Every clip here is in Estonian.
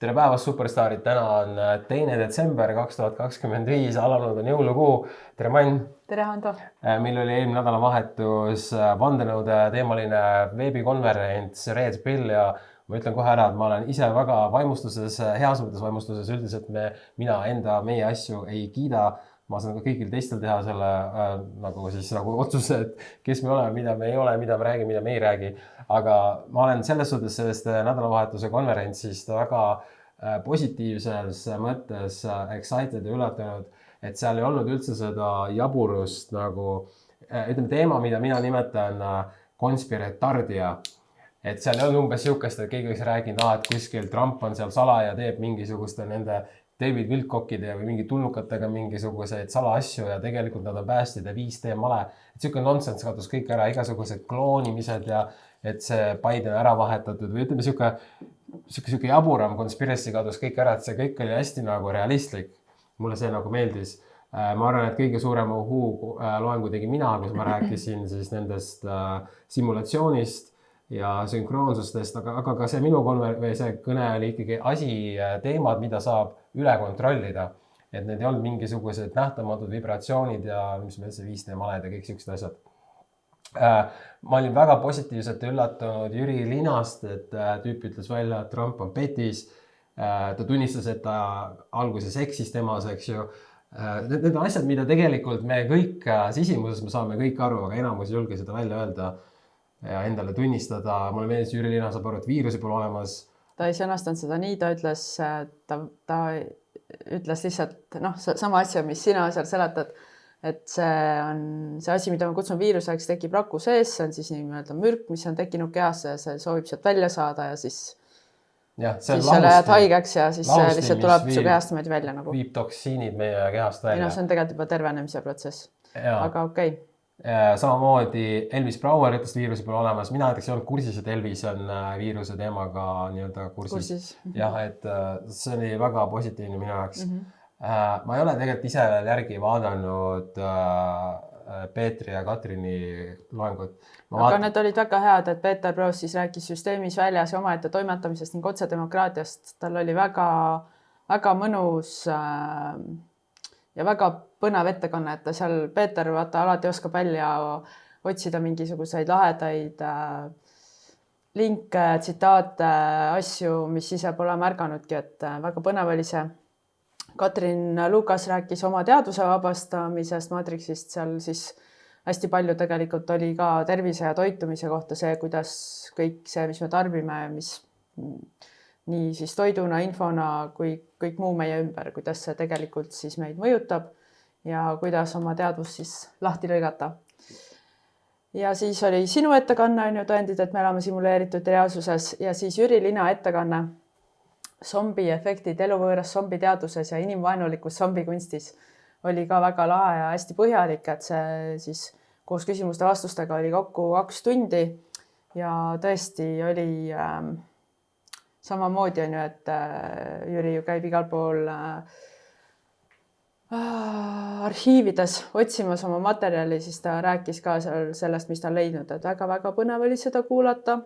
Tere päevast, superstaarid! Täna on 2. detsember 2025, alanud on jõulukuu. Tere, Mann! Tere, Hando! Meil oli eelmine nädalavahetus vandenõude teemaline veebikonverents Red Pill ja ma ütlen kohe ära, et ma olen ise väga vaimustuses, heas mõttes vaimustuses. Üldiselt meie asju ei kiida. Ma saan ka kõigil teistel teha selle nagu otsuse, et kes me oleme, mida me ei ole, mida me räägime, mida me ei räägi. Aga ma olen selles suhtes sellest nädalavahetuse konverentsist väga positiivses mõttes excited ja üllatunud, et seal ei olnud üldse seda jaburust teema, mida mina nimetan konspiratardia. Et seal ei olnud umbes siukest, et keegi oleks rääkinud, et kuskil Trump on seal salaja, teeb mingisuguste nende David Wilcockide või mingi tulnukatega mingisuguseid salaasju ja tegelikult nad on päästjad ja 5D male. Et siuke nonsense kadus kõik ära, igasugused kloonimised ja et see Biden ära vahetatud või ütleme siuke jaburam conspiracy kadus kõik ära, et see kõik oli hästi realistlik. Mulle see meeldis. Ma arvan, et kõige suurema loengu tegi mina, kus ma rääkisin siis nendest simulatsioonist ja sünkroonsustest, aga ka see minu see kõne oli ikkagi teemad, mida saab üle kontrollida. Et need ei olnud mingisugused nähtamatud vibratsioonid ja mis meil see 5D maled ja kõik siuksed asjad. Ma olin väga positiivselt üllatunud Jüri Linast, et tüüp ütles välja, et Trump on petis. Ta tunnistas, et ta alguses eksis temas, eks ju. Need on asjad, mida tegelikult me kõik sisimuses me saame kõik aru, aga enamus ei julge seda välja öelda ja endale tunnistada. Mulle meeldis, Jüri Lina saab aru, et viirusi pole olemas. Ta ei sõnastanud seda nii, ta ütles lihtsalt sama asja, mis sina seal seletad, et see on see asi, mida ma kutsun viiruseks, tekib raku sees, see on siis nii-öelda mürk, mis on tekkinud kehasse ja see soovib sealt välja saada ja siis seal jääd haigeks ja siis lihtsalt tuleb su kehast meid välja. Viib toksiinid meie kehast välja. See on tegelikult juba tervenemise protsess, aga okei. Samamoodi Elvis Brauer ütles, et viirusi pole olemas. Mina näiteks ei olnud kursis, et Elvis on viiruse teemaga nii-öelda kursis. Jah, et see oli väga positiivne minu jaoks. Ma ei ole tegelikult ise veel järgi vaadanud Peetri ja Katrini loengut. Aga need olid väga head, et Peeter Proos siis rääkis süsteemis väljas ja omaette toimetamisest ning otsedemokraatiast. Tal oli väga, väga mõnus ja väga põnev ettekanne, et ta seal Peeter alati oskab välja otsida mingisuguseid lahedaid linke, tsitaate, asju, mis ise pole märganudki, et väga põnev oli see. Katrin Lukas rääkis oma teaduse vabastamisest Matrixist, seal siis hästi palju tegelikult oli ka tervise ja toitumise kohta see, kuidas kõik see, mis me tarbime, mis nii siis toiduna, infona kui kõik muu meie ümber, kuidas see tegelikult siis meid mõjutab ja kuidas oma teadvust siis lahti lõigata. Ja siis oli sinu ettekanne, on ju tõendid, et me elame simuleeritud reaalsuses ja siis Jüri Lina ettekanne zombiefektid eluvõõras zombiteaduses ja inimvaenulikus zombikunstis oli ka väga lahe ja hästi põhjalik, et see siis koos küsimuste vastustega oli kokku 2 tundi ja tõesti oli samamoodi on ju, et Jüri ju käib igal pool arhiivides otsimas oma materjali, siis ta rääkis ka sellest, mis ta on leidnud, et väga-väga põnev oli seda kuulata.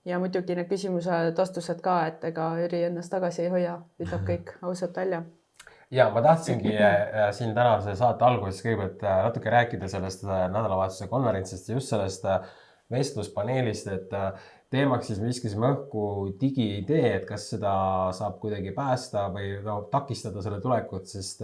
Ja muidugi need küsimused, vastused ka, et ega Jüri ennast tagasi ei hoia, ütleb kõik ausalt välja. Ja ma tahtsingi siin tänase saate alguses kõigepealt natuke rääkida sellest nädalavahetuse konverentsist ja just sellest vestluspaneelist, et teemaks siis me viskasime õhku digi-idee, et kas seda saab kuidagi päästa või takistada selle tulekut, sest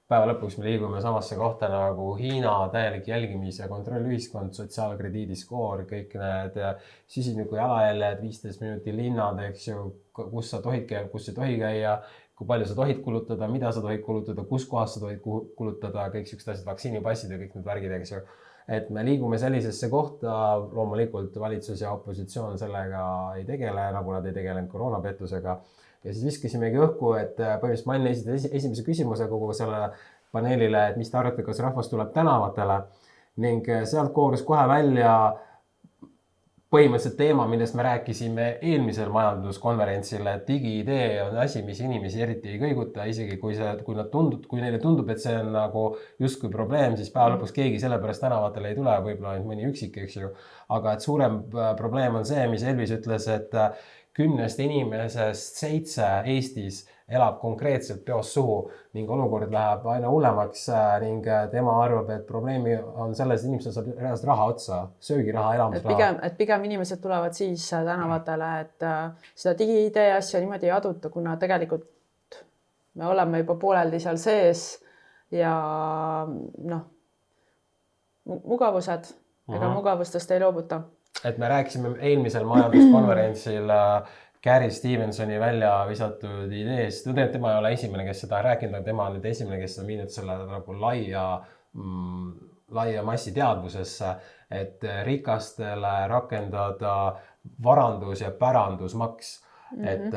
päeva lõpuks me liigume samasse kohta nagu Hiina täielik jälgimise kontrollühiskond, sotsiaalkrediidiskoor, kõik need süsiniku jalajäljed, 15 minuti linnad, eks ju, kus sa tohid käia, kus ei tohi käia, kui palju sa tohid kulutada, mida sa tohid kulutada, kus kohas sa tohid kulutada, kõik siuksed asjad, vaktsiinipassid ja kõik need värgid, eks ju. Et me liigume sellisesse kohta, loomulikult valitsus ja opositsioon sellega ei tegele, nagu nad ei tegelenud koroonapettusega. Ja siis viskasimegi õhku, et põhimõtteliselt Mann esitas esimese küsimuse kogu selle paneelile, et mis te arvate, kas rahvas tuleb tänavatele ning sealt koorus kohe välja põhimõtteliselt teema, millest me rääkisime eelmisel majanduskonverentsil, et digi-idee on asi, mis inimesi eriti ei kõiguta, isegi kui neile tundub, et see on nagu justkui probleem, siis päeva lõpuks keegi sellepärast tänavatele ei tule, võib-olla ainult mõni üksik, eks ju. Aga et suurem probleem on see, mis Elvis ütles, et 10 inimesest 7 Eestis elab konkreetselt peost suhu ning olukord läheb aina hullemaks ning tema arvab, et probleemi on selles, et inimestel saab reaalselt raha otsa, söögiraha, elamisraha. Et pigem inimesed tulevad siis tänavatele, et seda digi-ID asja niimoodi ei aduta, kuna tegelikult me oleme juba pooleldi seal sees ja noh, mugavused, ega mugavustest ei loobuta. Et me rääkisime eelmisel majanduskonverentsil Gary Stevensoni välja visatud ideest. Tema ei ole esimene, kes seda rääkinud, tema on nüüd esimene, kes on viinud selle nagu laia massiteadvusesse, et rikastele rakendada varandus- ja pärandusmaks. Et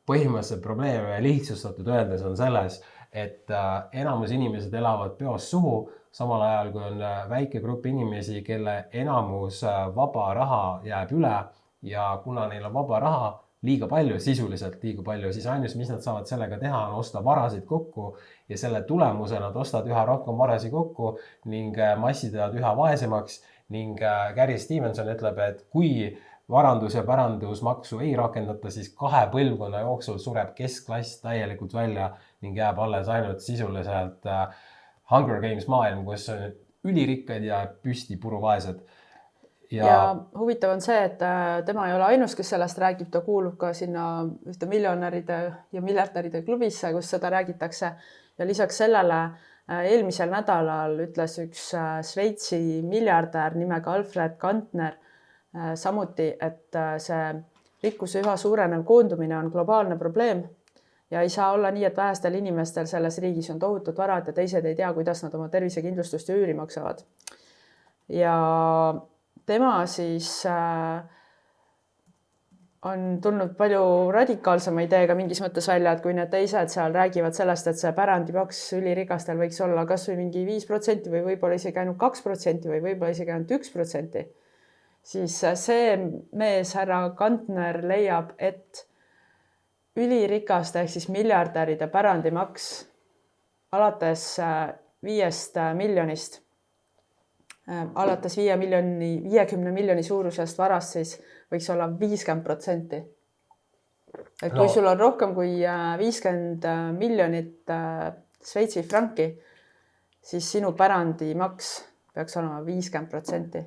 põhimõtteliselt probleeme lihtsustatud öeldes on selles, et enamus inimesed elavad peost suhu, samal ajal kui on väike grupp inimesi, kelle enamus vaba raha jääb üle ja kuna neil on vaba raha liiga palju, sisuliselt liiga palju, siis ainus, mis nad saavad sellega teha, on osta varasid kokku ja selle tulemusena nad ostavad üha rohkem varasi kokku ning massid jäävad üha vaesemaks ning Gary Stevenson ütleb, et kui varandus- ja pärandusmaksu ei rakendata, siis 2 põlvkonna jooksul sureb keskklass täielikult välja ning jääb alles ainult sisuliselt Hunger Games maailm, kus on ülirikkad ja püsti puruvaesed. Ja huvitav on see, et tema ei ole ainus, kes sellest räägib, ta kuulub ka sinna ühte miljonäride ja miljardäride klubisse, kus seda räägitakse. Ja lisaks sellele eelmisel nädalal ütles üks Šveitsi miljardär nimega Alfred Kantner samuti, et see rikkuse üha suurenev koondumine on globaalne probleem ja ei saa olla nii, et vähestel inimestel selles riigis on tohutud varad ja teised ei tea, kuidas nad oma tervisekindlustust ja üüri maksavad. Ja tema siis on tulnud palju radikaalsema ideega mingis mõttes välja, et kui need teised seal räägivad sellest, et see pärandimaks ülirikastel võiks olla kas või mingi 5% või võib-olla isegi ainult 2% või võib-olla isegi ainult 1%, siis see mees, härra Kantner, leiab, et ülirikaste ehk siis miljardäride pärandimaks alates 5 miljonist, alates 50 miljoni suurusest varast siis võiks olla 50%. Et kui sul on rohkem kui 50 miljonit Šveitsi franki, siis sinu pärandimaks peaks olema 50%.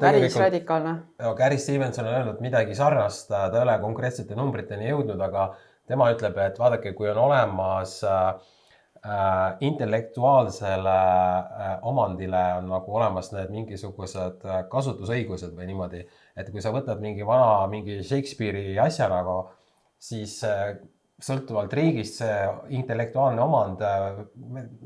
Päris radikaalne. Gary Stevenson on öelnud midagi sarnast, ta ei ole konkreetsete numbriteni jõudnud, aga tema ütleb, et vaadake, kui on olemas intellektuaalsele omandile on nagu olemas need mingisugused kasutusõigused või niimoodi, et kui sa võtad mingi Shakespeare'i asja nagu, siis sõltuvalt riigist see intellektuaalne omand,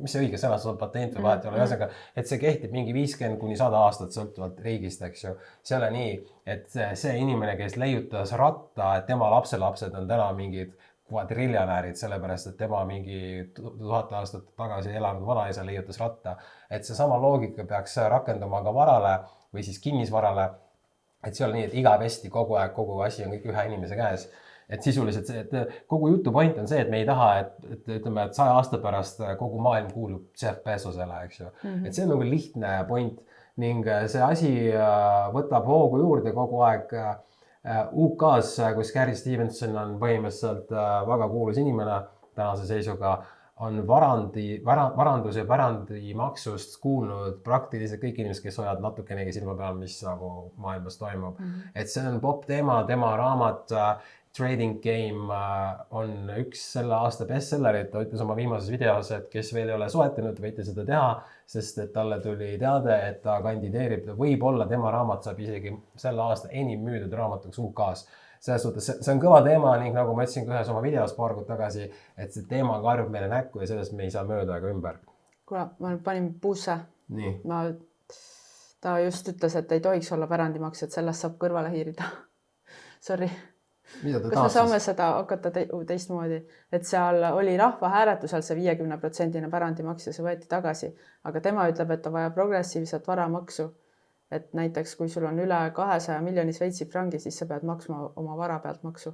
mis see õige sõna, on patent või vahet ei ole, ühesõnaga, et see kehtib mingi 50 kuni 100 aastat sõltuvalt riigist, eks ju. See ole nii, et see inimene, kes leiutas ratta, et tema lapselapsed on täna mingid kvadriljonäärid, sellepärast, et tema mingi 1000 aastat tagasi elanud vanaisa leiutas ratta. Et see sama loogika peaks rakenduma ka varale või siis kinnisvarale, et see ole nii, et igavesti kogu aeg, kogu asi on kõik ühe inimese käes. Et sisuliselt see, et kogu jutu point on see, et me ei taha, et ütleme, et 100 aasta pärast kogu maailm kuulub Jeff Bezosele, eks ju. Et see on nagu lihtne point ning see asi võtab hoogu juurde kogu aeg UK-s, kus Gary Stevenson on põhimõtteliselt väga kuulus inimene tänase seisuga, on varandus- ja pärandimaksust kuulnud praktiliselt kõik inimesed, kes hoiavad natukenegi silma peal, mis nagu maailmas toimub. Et see on pop teema, tema raamat Trading Game on üks selle aasta bestsellerit, ta ütles oma viimases videos, et kes veel ei ole soetanud, võite seda teha, sest et talle tuli teade, et ta kandideerib, võib-olla tema raamat saab isegi selle aasta enim müüdud raamatuks UK-s. Selles suhtes, see on kõva teema ning nagu ma ütlesin ühes oma videos paar kuud tagasi, et see teema karjub meile näkku ja sellest me ei saa mööda ega ümber. Kuule, ma panin puusse. Nii. Ta just ütles, et ei tohiks olla pärandimaks, et sellest saab kõrvale hiirida. Sorry. Kas me saame seda hakata teistmoodi, et seal oli rahvahääletusel see 50% pärandimaks ja see võeti tagasi, aga tema ütleb, et on vaja progressiivset varamaksu, et näiteks kui sul on üle 200 miljoni Šveitsi frangi, siis sa pead maksma oma vara pealt maksu.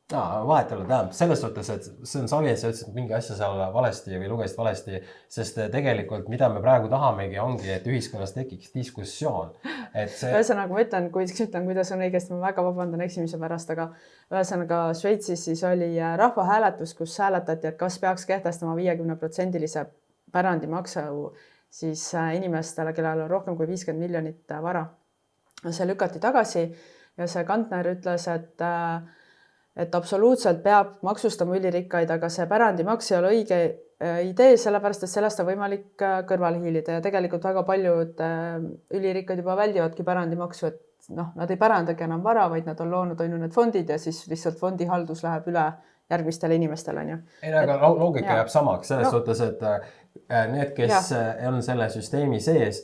Vahet ei ole, tähendab selles suhtes, et see on savi, et sa ütlesid mingi asja seal valesti või lugesid valesti, sest tegelikult mida me praegu tahamegi ongi, et ühiskonnas tekiks diskussioon. Ühesõnaga ma ütlen, kuidas on õigesti, ma väga vabandan eksimise pärast, aga ühesõnaga Šveitsis siis oli rahvahääletus, kus hääletati, et kas peaks kehtestama 50%-lise pärandimaksu siis inimestele, kellel on rohkem kui 50 miljonit vara. See lükati tagasi ja see Kantner ütles, et absoluutselt peab maksustama ülirikkaid, aga see pärandimaks ei ole õige idee, sellepärast et sellest on võimalik kõrvale hiilida ja tegelikult väga paljud ülirikkad juba väldivadki pärandimaksu, et nad ei pärandagi enam vara, vaid nad on loonud need fondid ja siis lihtsalt fondihaldus läheb üle järgmistele inimestele. Ei, aga loogika jääb samaks selles suhtes, et need, kes on selle süsteemi sees,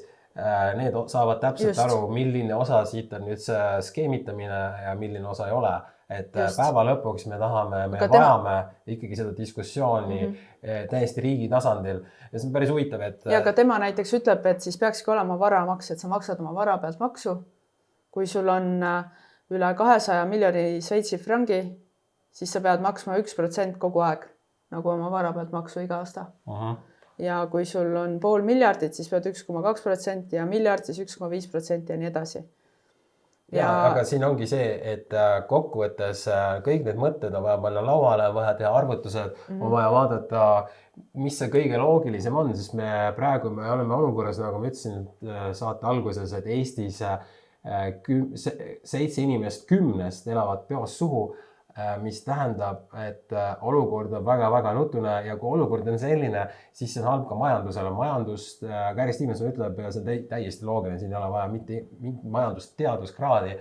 need saavad täpselt aru, milline osa siit on nüüd see skeemitamine ja milline osa ei ole. Et päeva lõpuks me vajame ikkagi seda diskussiooni täiesti riigi tasandil ja see on päris huvitav, et ja ka tema näiteks ütleb, et siis peakski olema varamaks, et sa maksad oma vara pealt maksu. Kui sul on üle 200 miljoni Šveitsi frangi, siis sa pead maksma 1% kogu aeg nagu oma vara pealt maksu iga aasta. Ja kui sul on 500 miljardit, siis pead 1,2% ja miljard, siis 1,5% ja nii edasi. Aga siin ongi see, et kokkuvõttes kõik need mõtted on vaja panna lauale, on vaja teha arvutused, on vaja vaadata, mis see kõige loogilisem on, sest me oleme olukorras, nagu ma ütlesin saate alguses, et Eestis 7 inimest 10 elavad peost suhu, mis tähendab, et olukord on väga-väga nutune ja kui olukord on selline, siis see on halb ka majandusele. Majandust, Gary Stevenson ütleb, ja see on täiesti loogiline, siin ei ole vaja mitte majandusteaduskraadi.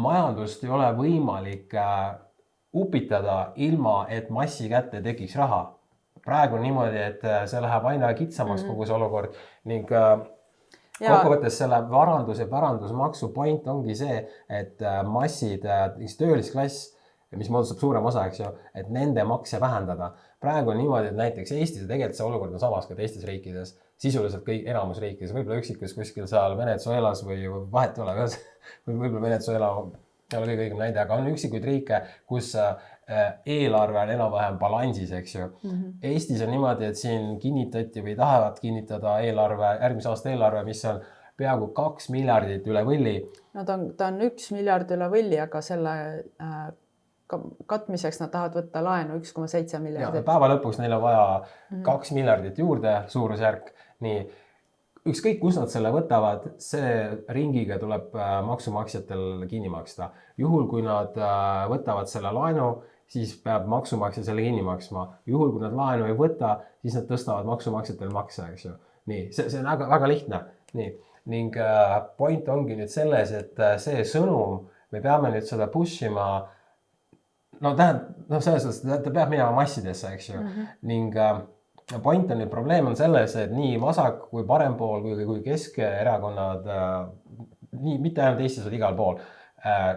Majandust ei ole võimalik upitada ilma, et massi kätte tekiks raha. Praegu on niimoodi, et see läheb aina kitsamaks kogu see olukord ning kokkuvõttes selle pärandusmaksu point ongi see, et massid, töölisklass, mis moodustab suurem osa, eks ju, et nende makse vähendada. Praegu on niimoodi, et näiteks Eestis ja tegelikult see olukord on samas ka teistes riikides, sisuliselt kõik enamus riikides, võib-olla üksikus kuskil seal Venezuelas või vahet ei ole, võib-olla Venezuela ei ole kõige õigem näide, aga on üksikuid riike, kus eelarve on enam-vähem balansis, eks ju. Eestis on niimoodi, et siin kinnitati või tahavad kinnitada järgmise aasta eelarve, mis on peaaegu 2 miljardit üle võlli. No ta on 1 miljard üle võlli, aga selle katmiseks nad tahavad võtta laenu 1,7 miljardit. Päeva lõpuks neil on vaja 2 miljardit juurde, suurusjärk. Nii, ükskõik kus nad selle võtavad, see ringiga tuleb maksumaksjatel kinni maksta. Juhul, kui nad võtavad selle laenu, siis peab maksumaksja selle kinni maksma. Juhul, kui nad laenu ei võta, siis nad tõstavad maksumaksjatel makse, eks ju. Nii, see on väga lihtne. Nii, ning point ongi nüüd selles, et see sõnum, me peame nüüd seda pushima, selles suhtes, ta peab minema massidesse, eks ju. Ning point on nüüd, probleem on selles, et nii vasak kui parempool kui keskerakonnad, mitte ainult Eestis, vaid igal pool.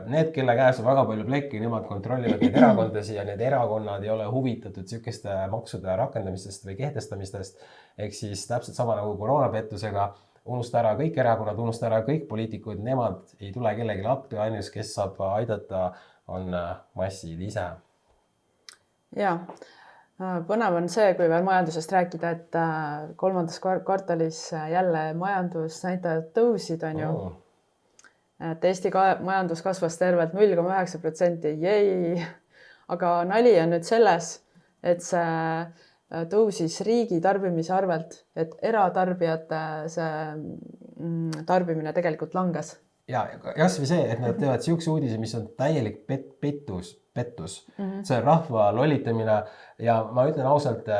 Need, kelle käes on väga palju plekki, nemad kontrollivad neid erakondasi ja need erakonnad ei ole huvitatud sihukeste maksude rakendamistest või kehtestamistest. Ehk siis täpselt sama nagu koroonapettusega, unusta ära kõik erakonnad, unusta ära kõik poliitikud, nemad ei tule kellelegi appi, ainus, kes saab aidata, on massid ise. Ja, põnev on see, kui veel majandusest rääkida, et 3. kvartalis jälle majandusnäitajad tõusid, on ju. Et Eesti majandus kasvas tervelt 0,9%, jäi. Aga nali on nüüd selles, et see tõusis riigi tarbimise arvelt, et eratarbijate see tarbimine tegelikult langes. Ja kasvõi see, et nad teevad sihukese uudise, mis on täielik pettus. See on rahva lollitamine ja ma ütlen ausalt,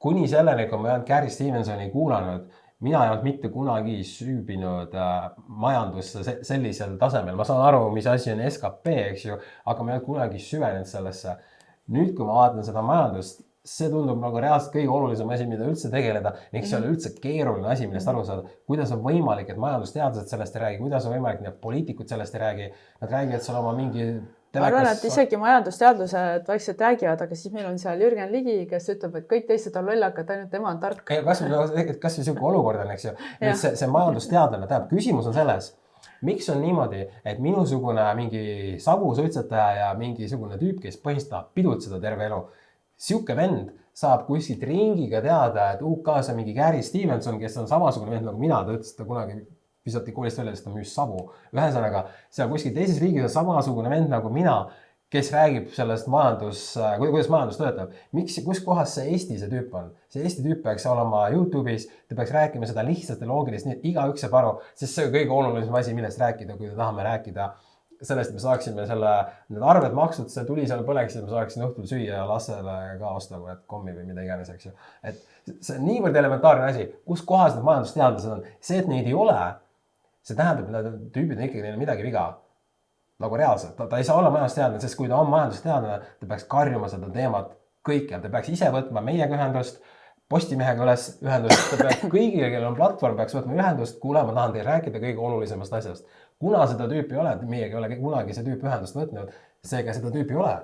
kuni selleni, kui ma ei olnud Gary Stevensoni kuulanud, mina ei olnud mitte kunagi süübinud majandusse sellisel tasemel. Ma saan aru, mis asi on SKP, eks ju, aga ma ei olnud kunagi süvenenud sellesse. Nüüd, kui ma vaatan seda majandust, see tundub nagu reaalselt kõige olulisem asi, mida üldse tegeleda. Ning see on üldse keeruline asi, millest aru saada. Kuidas on võimalik, et majandusteadlased sellest ei räägi? Kuidas on võimalik, et poliitikud sellest ei räägi? Nad räägivad seal oma mingi Ma arvan, et isegi majandusteadlused vaikselt räägivad, aga siis meil on seal Jürgen Ligi, kes ütleb, et kõik teised on lollakad, ainult tema on tark. Kas või sihuke olukord on, eks ju. See majandusteadlane, küsimus on selles. miks on niimoodi, et minusugune mingi savusuitsetaja ja mingisugune tüüp, kes põhimõtteliselt tahab pidutseda terve elu, sihuke vend saab kuskilt ringiga teada, et UK-s on mingi Gary Stevenson, kes on samasugune vend nagu mina, ta ütles, et ta kunagi visati koolist välja, sest ta müüs savu. Ühesõnaga, seal kuskil teises riigis on samasugune vend nagu mina, kes räägib sellest kuidas majandus töötab. Kus kohas see Eesti see tüüp on? See Eesti tüüp peaks olema YouTube'is, ta peaks rääkima seda lihtsalt ja loogilist, nii et igaüks saab aru, sest see on kõige olulisem asi, millest rääkida, kui tahame rääkida sellest, et me saaksime need arved makstud, see tuli seal põleks, et me saaksin õhtul süüa ja lastele ka osta kommi või mida iganes, eks ju. Et see on niivõrd elementaarne asi, kus kohas need majandusteadlased on. See, et neid ei ole, see tähendab, et need tüübid on ikkagi neil midagi viga. Nagu reaalselt. Ta ei saa olla majandusteadlane, sest kui ta on majandusteadlane, ta peaks karjuma seda teemat kõikjal. Ta peaks ise võtma meiega ühendust, Postimehega ühendust, ta peaks kõigile, kellel on platvorm, peaks võtma ühendust, kuule, ma tahan teile rääkida kõige olulisemast asjast. Kuna seda tüüpi ei ole, meiega ei ole kunagi see tüüp ühendust võtnud, seega seda tüüpi ei ole.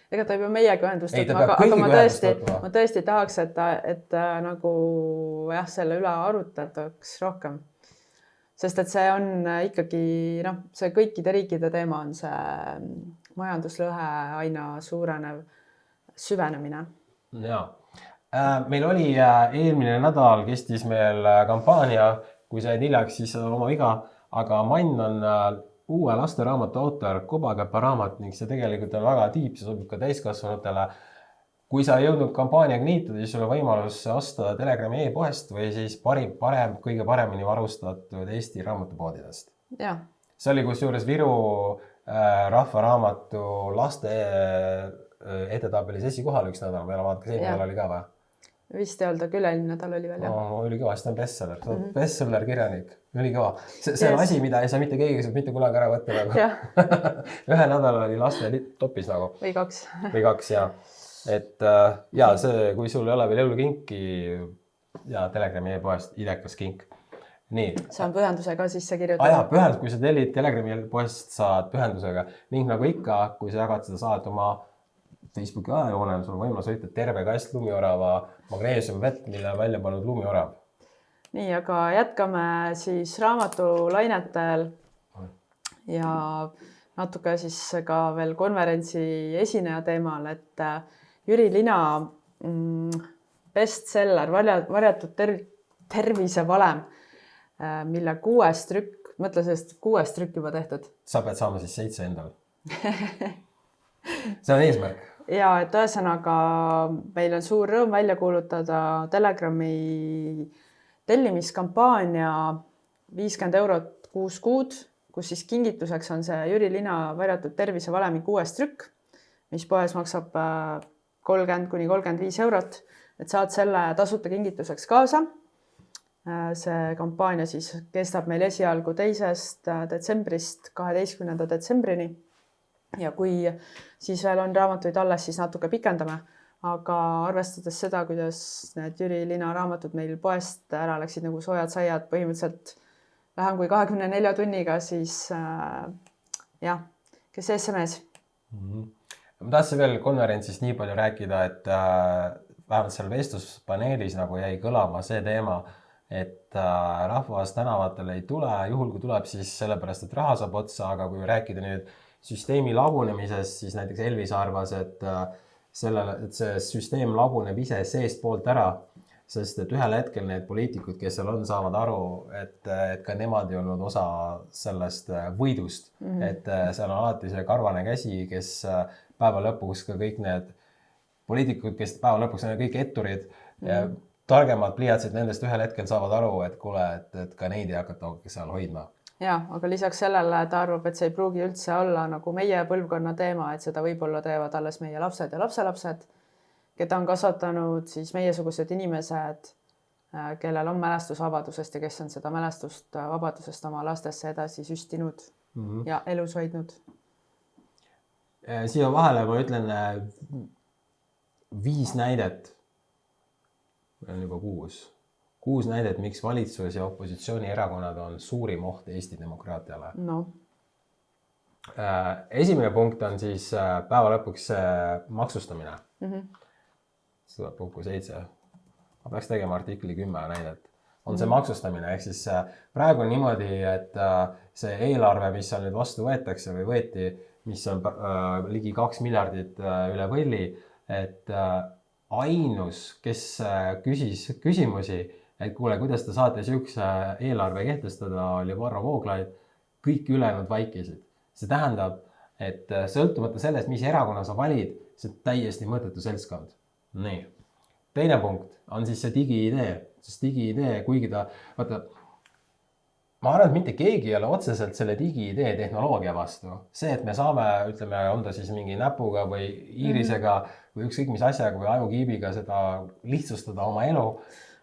Ega ta ei pea meiega ühendust võtma, aga ma tõesti tahaks, et nagu jah, selle üle arutataks rohkem. Sest et see on ikkagi, see kõikide riikide teema on see majanduslõhe aina suurenev süvenemine. Jaa. Meil oli eelmine nädal kestis meil kampaania, kui sai hiljaks, siis oma viga, aga Mann on uue lasteraamatu autor, Kobakäpa raamat ning see tegelikult on väga tiip, see sobib ka täiskasvanutele. Kui sa ei jõudnud kampaaniaga liituda, siis sul on võimalus osta Telegrami e-poest või siis kõige paremini varustatud Eesti raamatupoodidest. Ja. See oli kusjuures Viru rahvaraamatu laste edetabelis esikohal üks nädal, meil vaat, kas eelmine nädal oli ka või? Vist ei olnud, küll eelmine nädal oli veel, jah. Oli kõva, sest on bestseller. Bestseller kirjanik, oli kõva. See on asi, mida ei saa mitte keegi saab mitte kunagi ära võtta. Ühe nädal oli laste topis nagu. Või kaks. Või kaks, jah. Et ja see, kui sul ei ole veel jõulukinki ja Telegrami e-poest idekas kink. Nii. Saan pühendusega sisse kirjutada. Aja, pühendus, kui sa tellid Telegrami e-poest, saad pühendusega. Ning nagu ikka, kui sa jagad seda saad oma Facebooki ajajoonel, sul on võimalus võita terve kast lumiorava magneesiumvett, mille on välja pannud lumiorav. Nii, aga jätkame siis raamatulainetel ja natuke siis ka veel konverentsi esineja teemal, et Jüri Lina bestseller varjatud tervisevalem, mille 6 trükk, mõtle sellest 6 trükk juba tehtud. Sa pead saama siis 7 endal. See on eesmärk. Ja, et ühesõnaga meil on suur rõõm välja kuulutada Telegrami tellimiskampaania 50 € 6 kuud, kus siis kingituseks on see Jüri Lina varjatud tervisevalemi 6 trükk, mis poes maksab 30–35 €, et saad selle tasuta kingituseks kaasa. See kampaania siis kestab meil esialgu 2. detsembrist 12. detsembrini. Ja kui siis veel on raamatuid alles, siis natuke pikendame, aga arvestades seda, kuidas need Jüri Lina raamatud meil poest ära läksid nagu soojad saiad põhimõtteliselt vähem kui 24 tunniga, siis jah, kes ees see mees? Ma tahtsin veel konverentsist nii palju rääkida, et vähemalt seal vestluspaneelis nagu jäi kõlama see teema, et rahvas tänavatel ei tule, juhul kui tuleb siis sellepärast, et raha saab otsa, aga kui rääkida nüüd süsteemi lagunemisest, siis näiteks Elvis arvas, et see süsteem laguneb ise seest poolt ära, sest et ühel hetkel need poliitikud, kes seal on, saavad aru, et ka nemad ei olnud osa sellest võidust. Et seal on alati see karvane käsi, kes päeva lõpuks ka kõik need poliitikud, kes päeva lõpuks on kõik etturid, targemad pliiatsid nendest ühel hetkel saavad aru, et kuule, et ka neid ei hakata seal hoidma. Ja, aga lisaks sellele ta arvab, et see ei pruugi üldse olla nagu meie põlvkonna teema, et seda võib-olla teevad alles meie lapsed ja lapselapsed, keda on kasvatanud siis meiesugused inimesed, kellel on mälestus vabadusest ja kes on seda mälestust vabadusest oma lastesse edasi süstinud ja elus hoidnud. Siia vahele ma ütlen 5 näidet, on juba 6 näidet, miks valitsus ja opositsioonierakonnad on suurim oht Eesti demokraatiale. No. Esimene punkt on siis päeva lõpuks maksustamine. See tuleb kokku 7. Ma peaks tegema artikli 10 näidet. on see maksustamine. Ehk siis praegu on niimoodi, et see eelarve, mis seal nüüd vastu võetakse või võeti, mis on ligi 2 miljardit üle võlli, et ainus, kes küsis küsimusi, et kuule, kuidas te saate siukse eelarve kehtestada, oli Varro Vooglaid, kõik ülejäänud vaikisid. See tähendab, et sõltumata sellest, mis erakonna sa valid, see on täiesti mõttetu seltskond. Nii. Teine punkt on siis see digi-idee, sest digi-idee, kuigi ta, vaata, ma arvan, et mitte keegi ei ole otseselt selle digi-idee tehnoloogia vastu. See, et me saame, ütleme, on ta siis mingi näpuga või iirisega või ükskõik mis asjaga või ajukiibiga seda lihtsustada oma elu.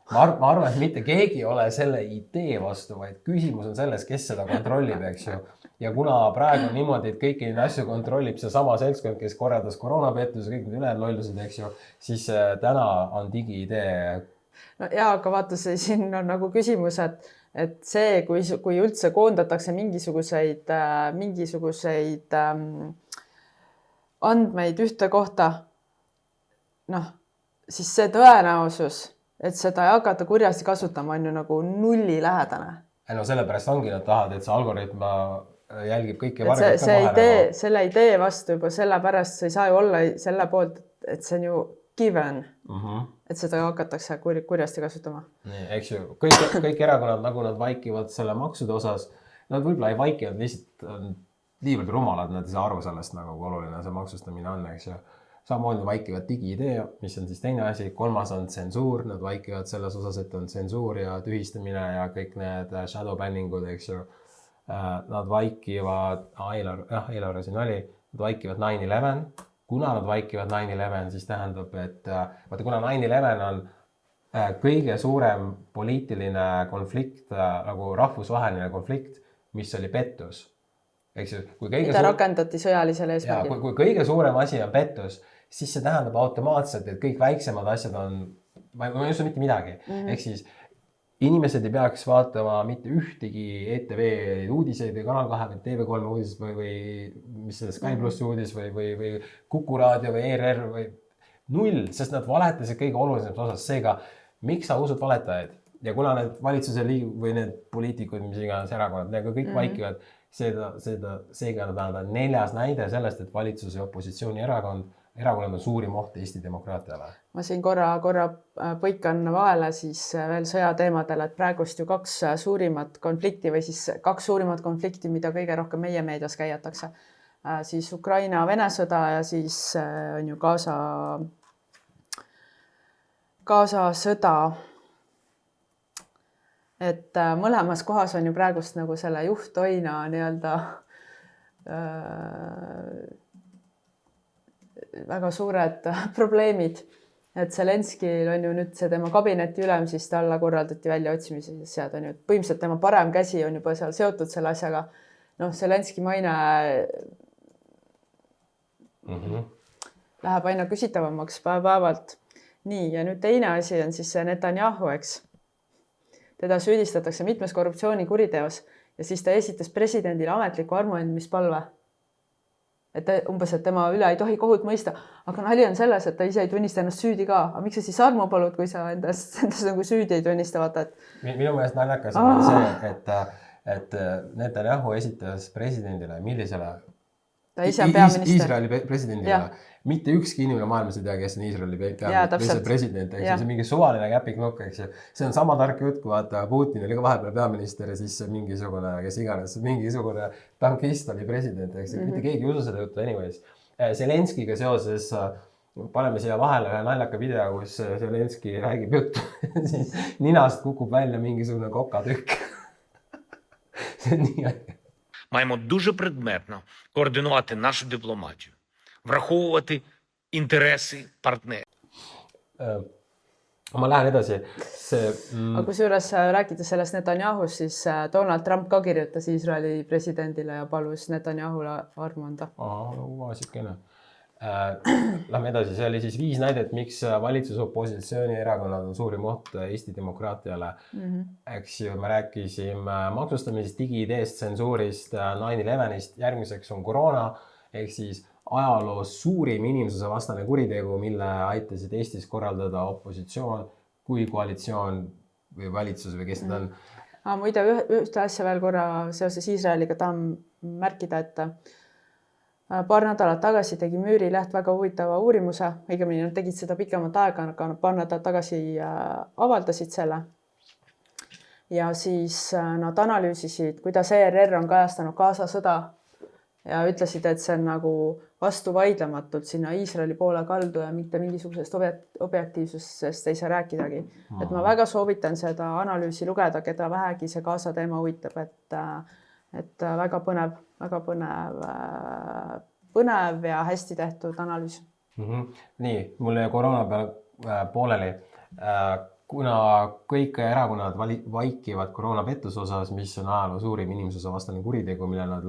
Ma arvan, et mitte keegi ei ole selle idee vastu, vaid küsimus on selles, kes seda kontrollib, eks ju. Ja kuna praegu on niimoodi, et kõiki neid asju kontrollib see sama seltskond, kes korraldas koroonapettus ja kõik need ülejäänud lollused, eks ju, siis täna on digi-idee. No jaa, aga vaata, siin on nagu küsimus, et see, kui üldse koondatakse mingisuguseid andmeid ühte kohta, noh, siis see tõenäosus, et seda ei hakata kurjasti kasutama, on ju nagu nulli lähedane. No sellepärast ongi, nad tahavad, et see algoritm jälgib kõiki varjad ka vahele. Selle idee vastu juba sellepärast sa ei saa ju olla selle poolt, et see on ju given, et seda hakatakse kurjasti kasutama. Nii, eks ju, kõik erakonnad, nagu nad vaikivad selle maksude osas, nad võib-olla ei vaikivad, lihtsalt niivõrd rumalad, nad ei saa aru sellest, nagu oluline see maksustamine on, eks ju. Samamoodi vaikivad digi-idee, mis on siis teine asi. Kolmas on tsensuur, nad vaikivad selles osas, et on tsensuur ja tühistamine ja kõik need shadow banningud, eks ju. Nad vaikivad, eelarve siin oli, nad vaikivad 9/11. Kuna nad vaikivad 9/11, siis tähendab, et kuna 9/11 on kõige suurem poliitiline konflikt, nagu rahvusvaheline konflikt, mis oli pettus. Mida rakendati sõjalisele eesmärgil. Kui kõige suurem asi on pettus, siis see tähendab automaatselt, et kõik väiksemad asjad on, ma ei usu mitte midagi. Ehk siis inimesed ei peaks vaatama mitte ühtegi ETV uudiseid või Kanal 2 või TV3 uudis või mis see Sky Plus uudis või Kuku Raadio või ERR või null, sest nad valetasid kõige olulisemas osas. Seega, miks sa usud valetajaid? Ja kuna need valitsuse või need poliitikud, mis iganes erakonnad, need kõik vaikivad, seega nad on 4. näide sellest, et valitsus ja opositsiooni erakonnad on suurim oht Eesti demokraatiale. Ma siin korra põikan vahele siis veel sõjateemadel, et praegust ju 2 suurimat konflikti või siis 2 suurimat konflikti, mida kõige rohkem meie meedias käiatakse. Siis Ukraina-Vene sõda ja siis on ju Gaza sõda. Et mõlemas kohas on ju praegust nagu selle juhtoina nii-öelda väga suured probleemid, et Zelenskil on ju nüüd see tema kabineti ülem, siis talle korraldati väljaotsimised on ju, põhimõtteliselt tema parem käsi on juba seal seotud selle asjaga. Noh, Zelenski maine läheb aina küsitavamaks päevalt. Nii, ja nüüd teine asi on siis see Netanyahu, eks. Teda süüdistatakse mitmes korruptsioonikuriteos ja siis ta esitas presidendile ametliku armuandmispalve. Et umbes, et tema üle ei tohi kohut mõista, aga nali on selles, et ta ise ei tunnista ennast süüdi ka. Aga miks sa siis armu palud, kui sa endast nagu süüdi ei tunnista? Vaata, et... Minu meelest naljakas on see, et Netanyahu esitas presidendile, millisele? Ta ise on peaminister. Iisraeli presidendile. Mitte ükski inimene maailmas ei tea, kes on Iisraeli president. See on mingi suvaline käpiknukk. See on sama tark jutt, kui vaata Putin oli ka vahepeal peaminister ja siis mingisugune, kes iganes, mingisugune tankist oli president. Mitte keegi ei usu seda juttu anyways. Zelenskiga seoses paneme siia vahele ühe naljaka video, kus Zelenski räägib juttu. Siis ninast kukub välja mingisugune kokatükk. See on nii aeg. Маємо дуже предметно координувати нашу дипломатію, враховувати інтереси партнерів. Ma lähen edasi. Kusjuures rääkides sellest Netanyahust, siis Donald Trump ka kirjutas Iisraeli presidendile ja palus Netanyahule armu anda. Lähme edasi. See oli siis 5 näidet, miks valitsus opositsiooni erakonnad on suurim oht Eesti demokraatiale. Eks ju, me rääkisime maksustamisest, digi-ideest, tsensuurist, 9/11-ist. Järgmiseks on koroona, ehk siis ajaloos suurim inimsuse vastane kuritegu, mille aitasid Eestis korraldada opositsioon kui koalitsioon või valitsus või kes need on. Muide, ühte asja veel korra seoses Iisraeliga tahan märkida, et paar nädalat tagasi tegi Müürileht väga huvitava uurimuse, õigemini nad tegid seda pikemat aega, aga paar nädalat tagasi avaldasid selle. Ja siis nad analüüsisid, kuidas ERR on kajastanud Gaza sõda ja ütlesid, et see on nagu vastuvaidlematult sinna Iisraeli poole kaldu ja mitte mingisugusest objektiivsusest ei saa rääkidagi. Et ma väga soovitan seda analüüsi lugeda, keda vähegi see Gaza teema huvitab, et väga põnev ja hästi tehtud analüüs. Nii, mul jäi koroona peal pooleli. Kuna kõik erakonnad vaikivad koroonapettuse osas, mis on ajaloo suurim inimsuse vastane kuritegu, mille nad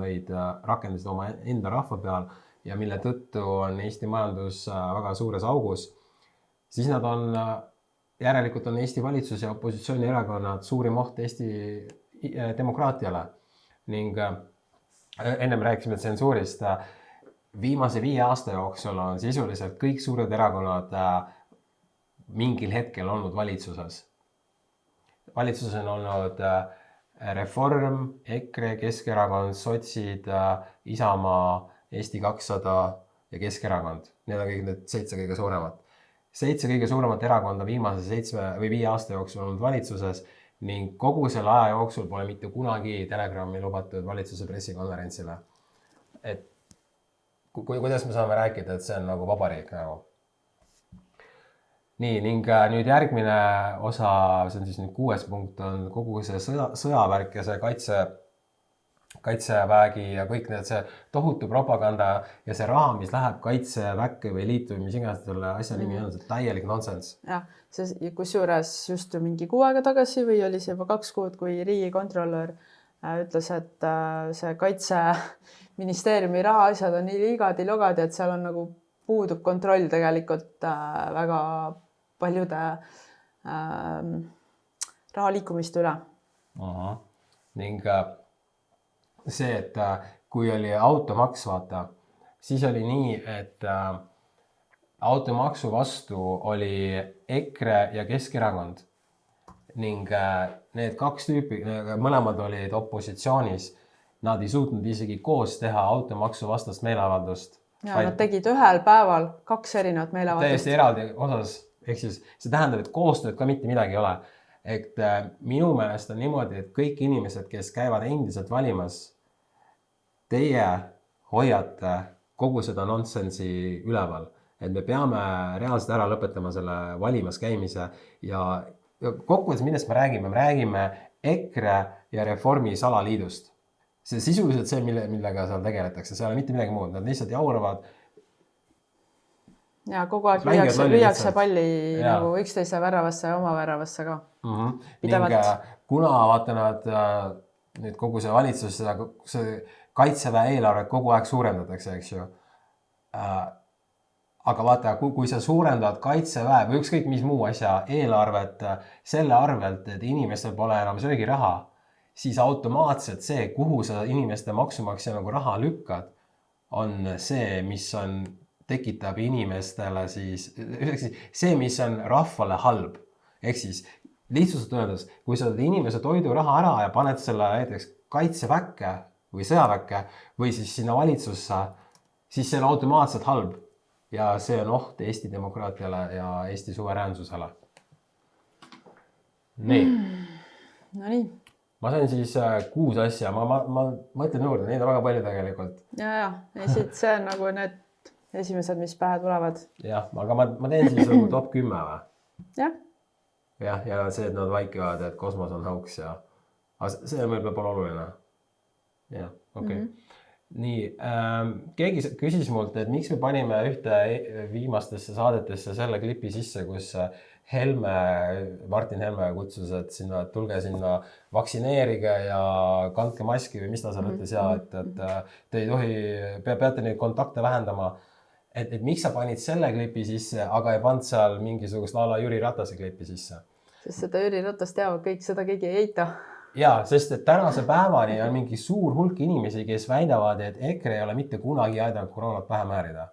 rakendasid oma enda rahva peal ja mille tõttu on Eesti majandus väga suures augus, siis nad järelikult on Eesti valitsus ja opositsioonierakonnad suurim oht Eesti demokraatiale. Ning ennem rääkisime tsensuurist. Viimase 5 aasta jooksul on sisuliselt kõik suured erakonnad mingil hetkel olnud valitsuses. Valitsuses on olnud Reform, EKRE, Keskerakond, Sotsid, Isamaa, Eesti 200 ja Keskerakond. Need on kõik need 7 kõige suuremat. 7 kõige suuremat erakonda viimase 7 või 5 aasta jooksul olnud valitsuses ning kogu selle aja jooksul pole mitte kunagi Telegrami lubatud valitsuse pressikonverentsile. Et kuidas me saame rääkida, et see on nagu vabariik nagu? Nii, ning nüüd järgmine osa, see on siis nüüd 6. punkt, on kogu see sõjavärk ja see kaitsevägi ja kõik need see tohutu propaganda ja see raha, mis läheb kaitseväkke või liitu või mis iganes selle asja nimi on, see täielik nonsense. Jah, kusjuures just mingi 6 aega tagasi või oli see juba 2 kuud, kui riigikontrolör ütles, et see kaitseministeeriumi rahaasjad on nii ligadi-logadi, et seal on nagu puudub kontroll tegelikult väga paljude raha liikumiste üle. Ning see, et kui oli automaks, vaata, siis oli nii, et automaksu vastu oli EKRE ja Keskerakond. Ning need 2 tüüpi, mõlemad olid opositsioonis, nad ei suutnud isegi koos teha automaksu vastast meeleavaldust. Ja nad tegid ühel päeval 2 erinevat meeleavaldust. Täiesti eraldi osas. Ehk siis see tähendab, et koostööd ka mitte midagi ei ole. Et minu meelest on niimoodi, et kõik inimesed, kes käivad endiselt valimas, teie hoiate kogu seda nonsensi üleval. Et me peame reaalselt ära lõpetama selle valimas käimise ja kokkuvõttes millest me räägime EKRE ja Reformi salaliidust. See sisuliselt see, millega seal tegeletakse, seal on mitte midagi muud, nad lihtsalt jauravad. Ja kogu aeg lüüakse palli nagu üksteise väravasse ja oma väravasse ka. Ning kuna vaata nad nüüd kogu see valitsus, see kaitseväe eelarvet kogu aeg suurendatakse, eks ju. Aga vaata, kui sa suurendad kaitseväe või ükskõik mis muu asja eelarvet selle arvelt, et inimestel pole enam söögiraha, siis automaatselt see, kuhu sa inimeste maksumaksja nagu raha lükkad, on see, mis tekitab inimestele siis, see, mis on rahvale halb. Ehk siis lihtsuselt öeldes, kui sa inimese toiduraha ära ja paned selle näiteks kaitseväkke või sõjaväkke või siis sinna valitsusse, siis see on automaatselt halb. Ja see on oht Eesti demokraatiale ja Eesti suveräänsusele. Nii. No nii. Ma sain siis 6 asja, ma mõtlen juurde, neid on väga palju tegelikult. Ja, see on nagu need esimesed, mis pähe tulevad. Jah, aga ma teen siis nagu top 10 või? Jah. Jah, ja see, et nad vaikivad, et kosmos on hauks ja see meil peab olla oluline. Jah, okei. Nii, keegi küsis mult, et miks me panime ühte viimastesse saadetesse selle klipi sisse, kus Martin Helme kutsus, et tulge sinna vaktsineerige ja kandke maski või mis ta seal ütles ja, et te ei tohi, peate neid kontakte vähendama. Et miks sa panid selle klipi sisse, aga ei pannud seal mingisugust ala Jüri Ratase klipi sisse? Sest seda Jüri Ratast teavad kõik, seda keegi ei eita. Jaa, sest et tänase päevani on mingi suur hulk inimesi, kes väidavad, et EKRE ei ole mitte kunagi aidanud koroonat pähe määrida.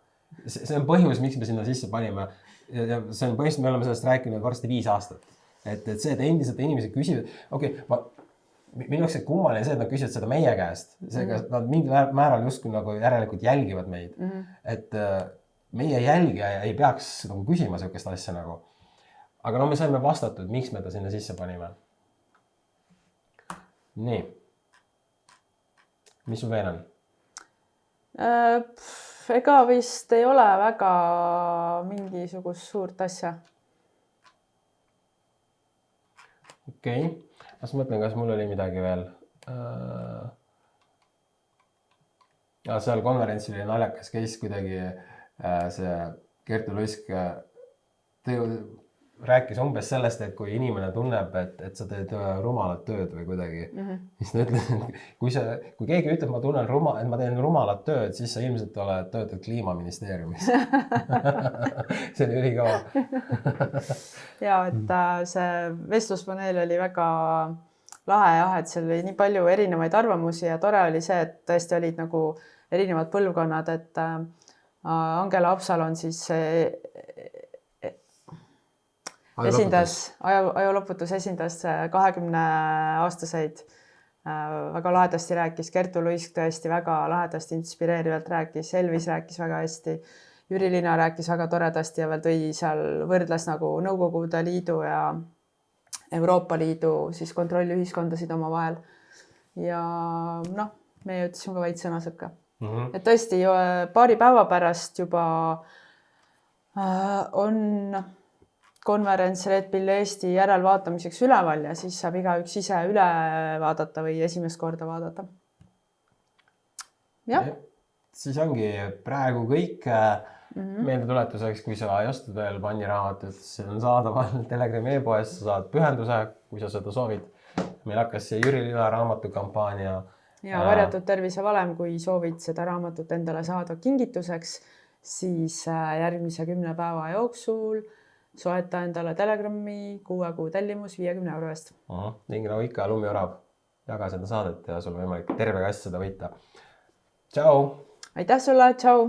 See on põhjus, miks me sinna sisse panime. See on põhjus, me oleme sellest rääkinud varsti 5 aastat. et see, et endiselt inimesed küsivad, minu jaoks see kummaline see, et nad küsivad seda meie käest, seega nad mingil määral justkui nagu järelikult jälgivad meid, et meie jälgija ei peaks nagu küsima sihukest asja nagu. Aga no me saime vastatud, miks me ta sinna sisse panime. Nii. Mis sul veel on? Ega vist ei ole väga mingisugust suurt asja. Okei. Ma mõtlen, kas mul oli midagi veel. Seal konverentsil oli naljakas case kuidagi see Kertu Luisk rääkis umbes sellest, et kui inimene tunneb, et sa teed rumalat tööd või kuidagi, siis ta ütles, et kui keegi ütleb, et ma teen rumalat tööd, siis sa ilmselt töötad Kliimaministeeriumis. See oli ülikõva. Ja, et see vestluspaneel oli väga lahe jah, et seal oli nii palju erinevaid arvamusi ja tore oli see, et tõesti olid nagu erinevad põlvkonnad, et Angela Haapsalon siis ajaloputus esindas 20-aastaseid, väga lahedasti rääkis, Kertu Luisk tõesti väga lahedasti inspireerivalt rääkis, Elvis rääkis väga hästi, Jüri Lina rääkis väga toredasti ja veel tõi seal võrdles nagu Nõukogude Liidu ja Euroopa Liidu siis kontrollühiskondasid oma vahel. Ja me jõudsime ka vaid sõnasõkka. Et tõesti paari päeva pärast juba on konverents Red Pill Eesti järelvaatamiseks üleval ja siis saab igaüks ise üle vaadata või esimest korda vaadata. Jah. Siis ongi praegu kõik meeldetuletuseks, kui sa ei ostnud veel panniraamatut, see on saadaval Telegrami e-poes, sa saad pühenduse, kui sa seda soovid. Meil hakkas see Jüri Lila raamatukampaania. Ja varjatud tervise valem, kui soovid seda raamatut endale saada kingituseks, siis järgmise 10 päeva jooksul soeta endale Telegrami 6 kuu tellimus 50 € eest. Ning nagu ikka Lumiorav, jaga seda saadet ja sul on võimalik terve kass seda võita. Tšau! Aitäh sulle, tšau!